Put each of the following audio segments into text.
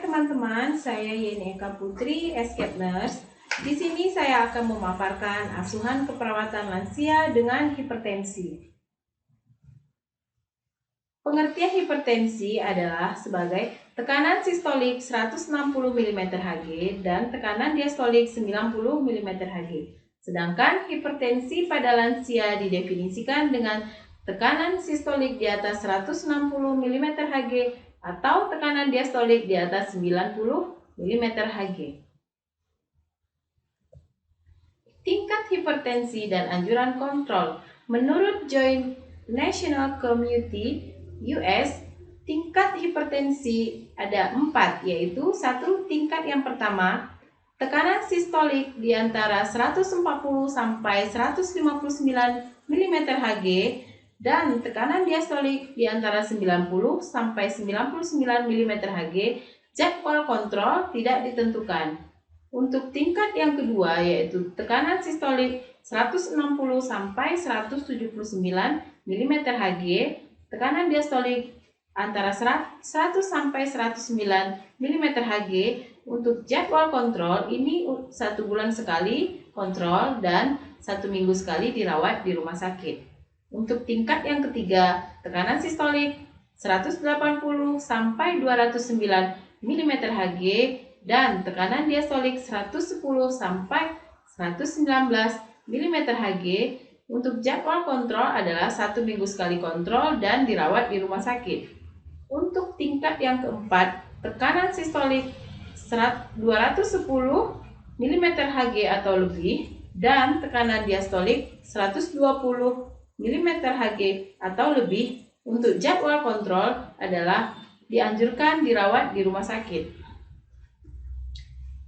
teman-teman, saya Yeni Eka Putri, Escape Nurse. Di sini saya akan memaparkan asuhan keperawatan lansia dengan hipertensi. Pengertian hipertensi adalah sebagai tekanan sistolik 160 mm Hg dan tekanan diastolik 90 mm Hg. Sedangkan hipertensi pada lansia didefinisikan dengan tekanan sistolik di atas 160 mm Hg atau tekanan diastolik di atas 90 mm Hg. Tingkat hipertensi dan anjuran kontrol. Menurut Joint National Committee US, tingkat hipertensi ada 4, yaitu 1. Tingkat yang pertama, tekanan sistolik di antara 140 sampai 159 mm Hg dan tekanan diastolik di antara 90 sampai 99 mm Hg. Jadwal kontrol tidak ditentukan. Untuk tingkat yang kedua yaitu tekanan sistolik 160 sampai 179 mm Hg, tekanan diastolik antara 100 sampai 109 mm Hg. Untuk jadwal kontrol ini 1 bulan sekali kontrol dan 1 minggu sekali dirawat di rumah sakit. Untuk tingkat yang ketiga, tekanan sistolik 180 sampai 209 mm Hg dan tekanan diastolik 110 sampai 119 mm Hg. Untuk jadwal kontrol adalah 1 minggu sekali kontrol dan dirawat di rumah sakit. Untuk tingkat yang keempat, tekanan sistolik 210 mm Hg atau lebih dan tekanan diastolik 120 mm Hg atau lebih. Untuk jadwal kontrol adalah dianjurkan dirawat di rumah sakit.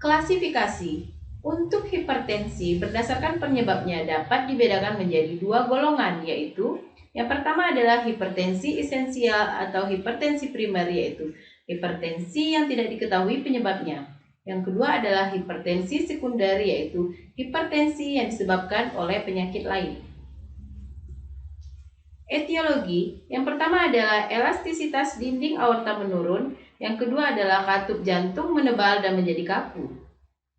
Klasifikasi. Untuk hipertensi berdasarkan penyebabnya dapat dibedakan menjadi 2 golongan, yaitu yang pertama adalah hipertensi esensial atau hipertensi primer, yaitu hipertensi yang tidak diketahui penyebabnya. Yang kedua adalah hipertensi sekunder, yaitu hipertensi yang disebabkan oleh penyakit lain. Etiologi. Yang pertama adalah elastisitas dinding aorta menurun, yang kedua adalah katup jantung menebal dan menjadi kaku.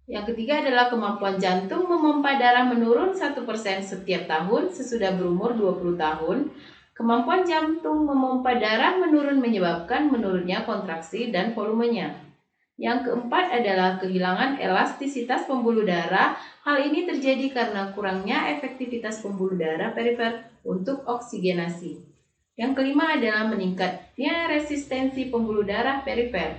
Yang ketiga adalah kemampuan jantung memompa darah menurun 1% setiap tahun sesudah berumur 20 tahun. Kemampuan jantung memompa darah menurun menyebabkan menurunnya kontraksi dan volumenya. Yang keempat adalah kehilangan elastisitas pembuluh darah. Hal ini terjadi karena kurangnya efektivitas pembuluh darah perifer untuk oksigenasi. Yang kelima adalah meningkatnya resistensi pembuluh darah perifer.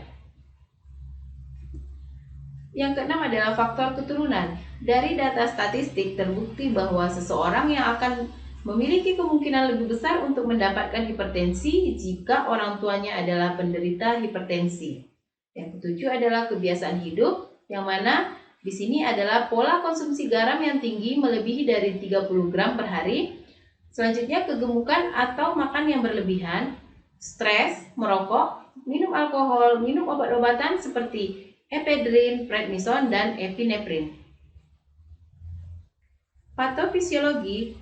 Yang keenam adalah faktor keturunan. Dari data statistik terbukti bahwa seseorang yang akan memiliki kemungkinan lebih besar untuk mendapatkan hipertensi jika orang tuanya adalah penderita hipertensi. Yang ketujuh adalah kebiasaan hidup, yang mana di sini adalah pola konsumsi garam yang tinggi melebihi dari 30 gram per hari. Selanjutnya kegemukan atau makan yang berlebihan, stres, merokok, minum alkohol, minum obat-obatan seperti ephedrine, prednison, dan epinephrine. Patofisiologi.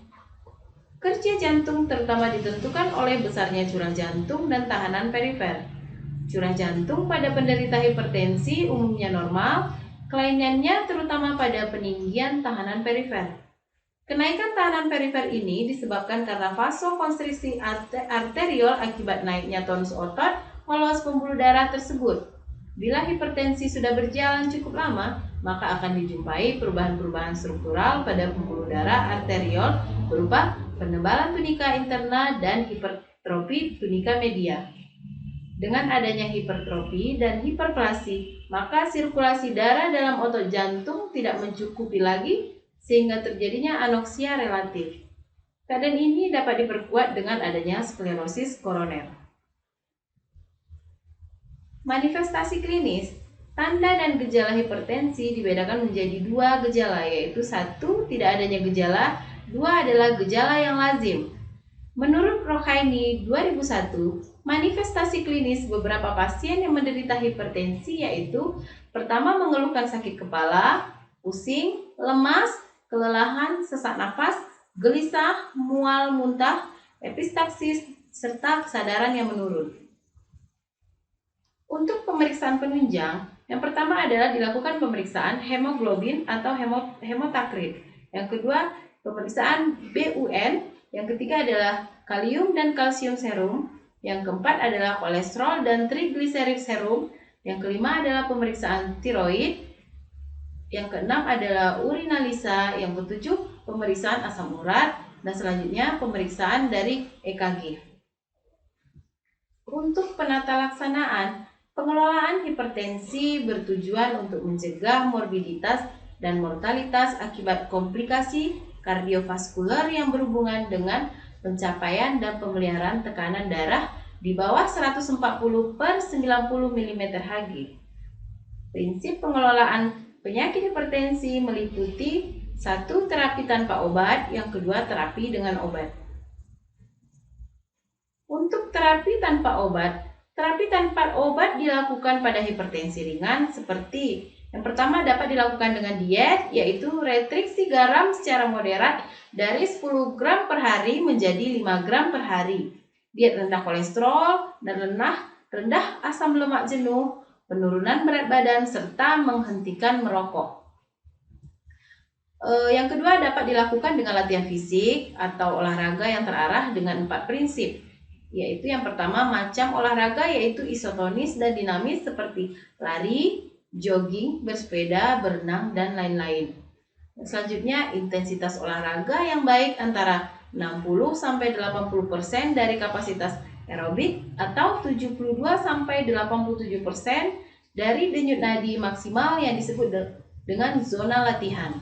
Kerja jantung terutama ditentukan oleh besarnya curah jantung dan tahanan perifer. Curah jantung pada penderita hipertensi umumnya normal, kelainannya terutama pada peninggian tahanan perifer. Kenaikan tahanan perifer ini disebabkan karena vasokonstriksi arteriol akibat naiknya tonus otot polos pembuluh darah tersebut. Bila hipertensi sudah berjalan cukup lama, maka akan dijumpai perubahan-perubahan struktural pada pembuluh darah arteriol berupa penebalan tunika interna dan hipertrofi tunika media. Dengan adanya hipertrofi dan hiperplasi, maka sirkulasi darah dalam otot jantung tidak mencukupi lagi sehingga terjadinya anoksia relatif. Keadaan ini dapat diperkuat dengan adanya sklerosis koroner. Manifestasi klinis. Tanda dan gejala hipertensi dibedakan menjadi 2 gejala, yaitu 1. Tidak adanya gejala, 2 adalah gejala yang lazim. Menurut Rohaini 2001, manifestasi klinis beberapa pasien yang menderita hipertensi yaitu pertama mengeluhkan sakit kepala, pusing, lemas, kelelahan, sesak napas, gelisah, mual, muntah, epistaksis, serta kesadaran yang menurun. Untuk pemeriksaan penunjang, yang pertama adalah dilakukan pemeriksaan hemoglobin atau hemotakrit. Yang kedua, pemeriksaan BUN. Yang ketiga adalah kalium dan kalsium serum. Yang keempat adalah kolesterol dan trigliserid serum. Yang kelima adalah pemeriksaan tiroid. Yang keenam adalah urinalisa. Yang ketujuh, pemeriksaan asam urat. Dan selanjutnya pemeriksaan dari EKG. Untuk penata laksanaan, pengelolaan hipertensi bertujuan untuk mencegah morbiditas dan mortalitas akibat komplikasi kardiovaskuler yang berhubungan dengan pencapaian dan pemeliharaan tekanan darah di bawah 140 per 90 mm Hg. Prinsip pengelolaan penyakit hipertensi meliputi 1. Terapi tanpa obat, yang kedua terapi dengan obat. Untuk terapi tanpa obat dilakukan pada hipertensi ringan seperti yang pertama dapat dilakukan dengan diet, yaitu restriksi garam secara moderat dari 10 gram per hari menjadi 5 gram per hari. Diet rendah kolesterol dan rendah asam lemak jenuh, penurunan berat badan, serta menghentikan merokok. Yang kedua dapat dilakukan dengan latihan fisik atau olahraga yang terarah dengan 4 prinsip. Yaitu yang pertama macam olahraga yaitu isotonis dan dinamis seperti lari, jogging, bersepeda, berenang, dan lain-lain. Selanjutnya intensitas olahraga yang baik antara 60-80% dari kapasitas aerobik atau 72-87% dari denyut nadi maksimal yang disebut dengan zona latihan.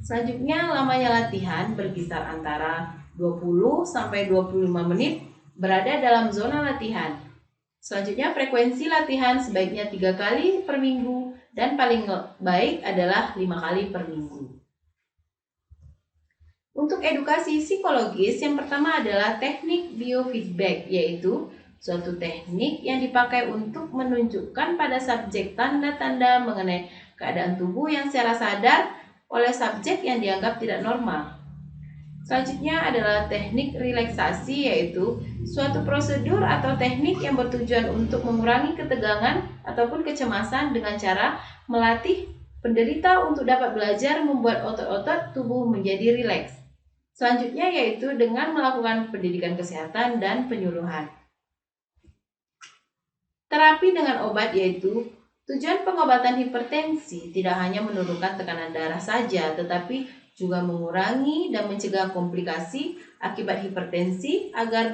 Selanjutnya lamanya latihan berkisar antara 20-25 menit berada dalam zona latihan. Selanjutnya frekuensi latihan sebaiknya 3 kali per minggu dan paling baik adalah 5 kali per minggu. Untuk edukasi psikologis, yang pertama adalah teknik biofeedback, yaitu suatu teknik yang dipakai untuk menunjukkan pada subjek tanda-tanda mengenai keadaan tubuh yang secara sadar oleh subjek yang dianggap tidak normal. Selanjutnya adalah teknik relaksasi, yaitu suatu prosedur atau teknik yang bertujuan untuk mengurangi ketegangan ataupun kecemasan dengan cara melatih penderita untuk dapat belajar membuat otot-otot tubuh menjadi rileks. Selanjutnya yaitu dengan melakukan pendidikan kesehatan dan penyuluhan. Terapi dengan obat, yaitu tujuan pengobatan hipertensi tidak hanya menurunkan tekanan darah saja, tetapi juga mengurangi dan mencegah komplikasi akibat hipertensi agar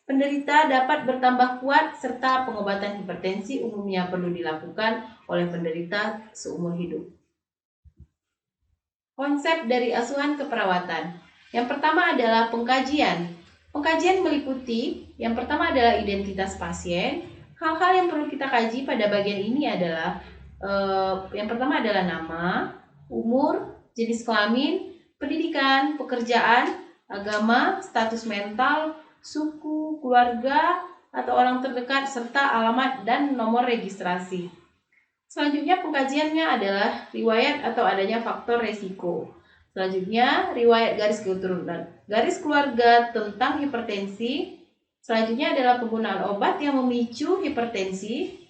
penderita dapat bertambah kuat, serta pengobatan hipertensi umumnya perlu dilakukan oleh penderita seumur hidup. Konsep dari asuhan keperawatan. Yang pertama adalah pengkajian. Pengkajian meliputi yang pertama adalah identitas pasien. Hal-hal yang perlu kita kaji pada bagian ini adalah yang pertama adalah nama, umur, jenis kelamin, pendidikan, pekerjaan, agama, status mental, suku, keluarga, atau orang terdekat, serta alamat dan nomor registrasi. Selanjutnya pengkajiannya adalah riwayat atau adanya faktor resiko. Selanjutnya riwayat garis keturunan, garis keluarga tentang hipertensi. Selanjutnya adalah penggunaan obat yang memicu hipertensi.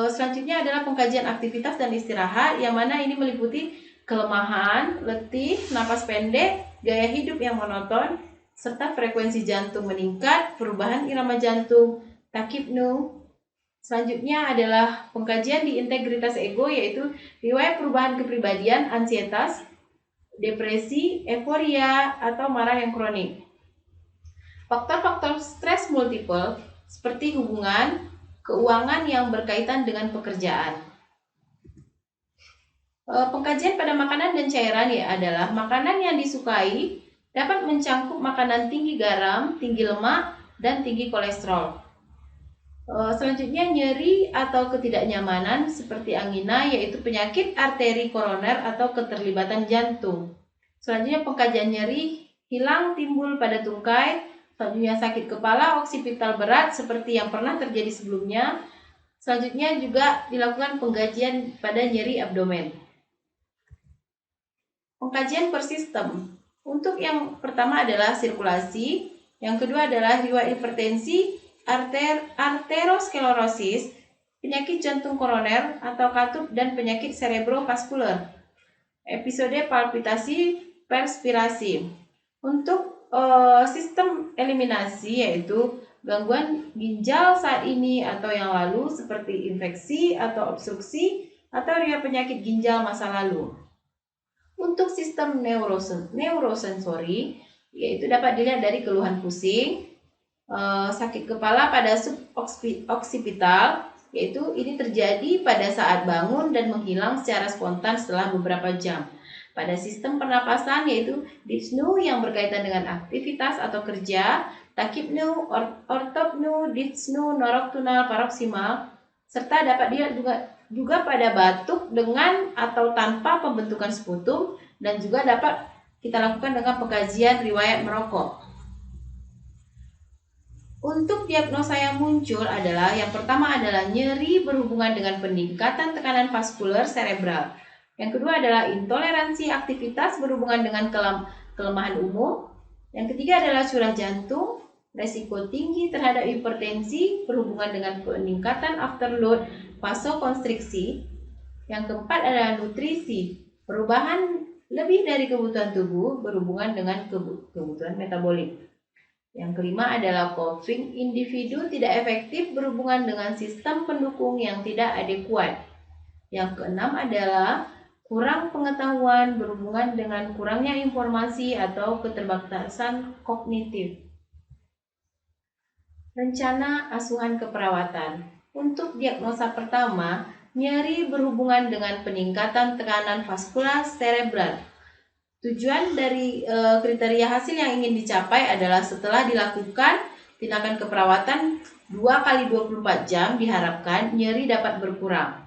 Selanjutnya adalah pengkajian aktivitas dan istirahat, yang mana ini meliputi kelemahan, letih, napas pendek, gaya hidup yang monoton, serta frekuensi jantung meningkat, perubahan irama jantung, takipnu. Selanjutnya adalah pengkajian di integritas ego, yaitu riwayat perubahan kepribadian, ansietas, depresi, euforia, atau marah yang kronik. Faktor-faktor stres multiple seperti hubungan, keuangan yang berkaitan dengan pekerjaan. Pengkajian pada makanan dan cairan adalah makanan yang disukai dapat mencangkup makanan tinggi garam, tinggi lemak, dan tinggi kolesterol. Selanjutnya nyeri atau ketidaknyamanan seperti angina, yaitu penyakit arteri koroner atau keterlibatan jantung. Selanjutnya pengkajian nyeri hilang timbul pada tungkai. Selanjutnya sakit kepala oksipital berat seperti yang pernah terjadi sebelumnya. Selanjutnya juga dilakukan pengkajian pada nyeri abdomen. Pengkajian per sistem. Untuk yang pertama adalah sirkulasi, yang kedua adalah riwayat hipertensi, arteriosklerosis, penyakit jantung koroner atau katup, dan penyakit cerebrovaskular. Episode palpitasi perspirasi. Untuk sistem eliminasi yaitu gangguan ginjal saat ini atau yang lalu seperti infeksi atau obstruksi atau riwayat penyakit ginjal masa lalu. Untuk sistem neurosensori yaitu dapat dilihat dari keluhan pusing, sakit kepala pada suboksipital, yaitu ini terjadi pada saat bangun dan menghilang secara spontan setelah beberapa jam. Pada sistem pernapasan yaitu dyspneu yang berkaitan dengan aktivitas atau kerja, tachypneu, orthopneu, dyspneu nocturnal paroksimal, serta dapat dilihat juga pada batuk dengan atau tanpa pembentukan sputum, dan juga dapat kita lakukan dengan pengkajian riwayat merokok. Untuk diagnosa yang muncul adalah yang pertama adalah nyeri berhubungan dengan peningkatan tekanan vaskular cerebral. Yang kedua adalah intoleransi aktivitas berhubungan dengan kelemahan umum. Yang ketiga adalah curah jantung, resiko tinggi terhadap hipertensi berhubungan dengan peningkatan afterload vasokonstriksi. Yang keempat adalah nutrisi, perubahan lebih dari kebutuhan tubuh berhubungan dengan kebutuhan metabolik. Yang kelima adalah coping individu tidak efektif berhubungan dengan sistem pendukung yang tidak adekuat. Yang keenam adalah kurang pengetahuan berhubungan dengan kurangnya informasi atau keterbatasan kognitif. Rencana asuhan keperawatan. Untuk diagnosa pertama, nyeri berhubungan dengan peningkatan tekanan vaskular cerebral. Tujuan dari kriteria hasil yang ingin dicapai adalah setelah dilakukan tindakan keperawatan 2 kali 24 jam diharapkan nyeri dapat berkurang.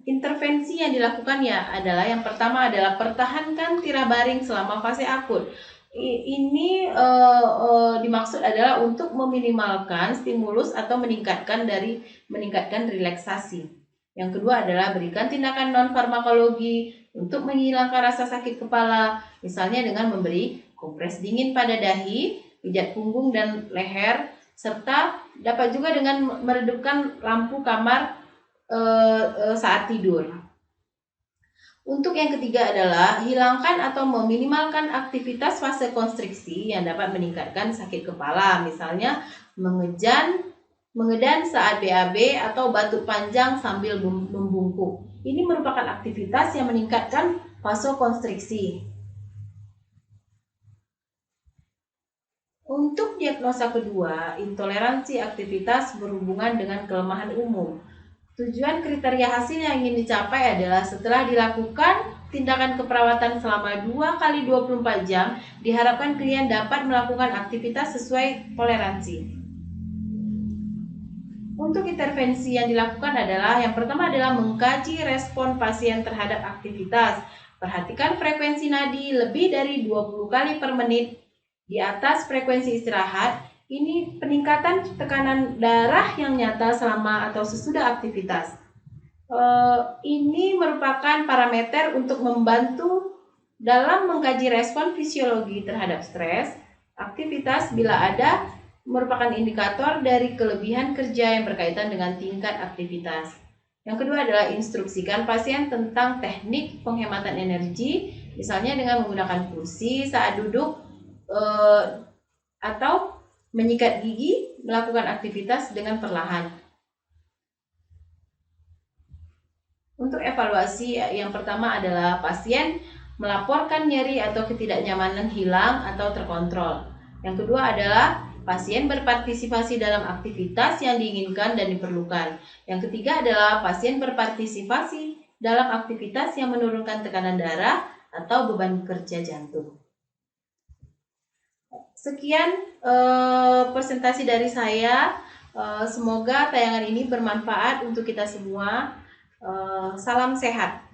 Intervensi yang dilakukan adalah yang pertama adalah pertahankan tirah baring selama fase akut. Ini dimaksud adalah untuk meminimalkan stimulus atau meningkatkan relaksasi. Yang kedua adalah berikan tindakan non-farmakologi untuk menghilangkan rasa sakit kepala, misalnya dengan memberi kompres dingin pada dahi, pijat punggung dan leher, serta dapat juga dengan meredupkan lampu kamar saat tidur. Untuk yang ketiga adalah hilangkan atau meminimalkan aktivitas fase konstriksi yang dapat meningkatkan sakit kepala, misalnya mengedan saat BAB atau batuk panjang sambil membungkuk. Ini merupakan aktivitas yang meningkatkan vasokonstriksi. Untuk diagnosa kedua, intoleransi aktivitas berhubungan dengan kelemahan umum. Tujuan kriteria hasil yang ingin dicapai adalah setelah dilakukan tindakan keperawatan selama 2 kali 24 jam, diharapkan klien dapat melakukan aktivitas sesuai toleransi. Untuk intervensi yang dilakukan adalah yang pertama adalah mengkaji respon pasien terhadap aktivitas. Perhatikan frekuensi nadi lebih dari 20 kali per menit di atas frekuensi istirahat. Ini peningkatan tekanan darah yang nyata selama atau sesudah aktivitas. Ini merupakan parameter untuk membantu dalam mengkaji respon fisiologi terhadap stres, aktivitas bila ada merupakan indikator dari kelebihan kerja yang berkaitan dengan tingkat aktivitas. Yang kedua adalah instruksikan pasien tentang teknik penghematan energi, misalnya dengan menggunakan kursi saat duduk atau menyikat gigi, melakukan aktivitas dengan perlahan. Untuk evaluasi, yang pertama adalah pasien melaporkan nyeri atau ketidaknyamanan hilang atau terkontrol. Yang kedua adalah pasien berpartisipasi dalam aktivitas yang diinginkan dan diperlukan. Yang ketiga adalah pasien berpartisipasi dalam aktivitas yang menurunkan tekanan darah atau beban kerja jantung. Sekian presentasi dari saya. Semoga tayangan ini bermanfaat untuk kita semua. Salam sehat.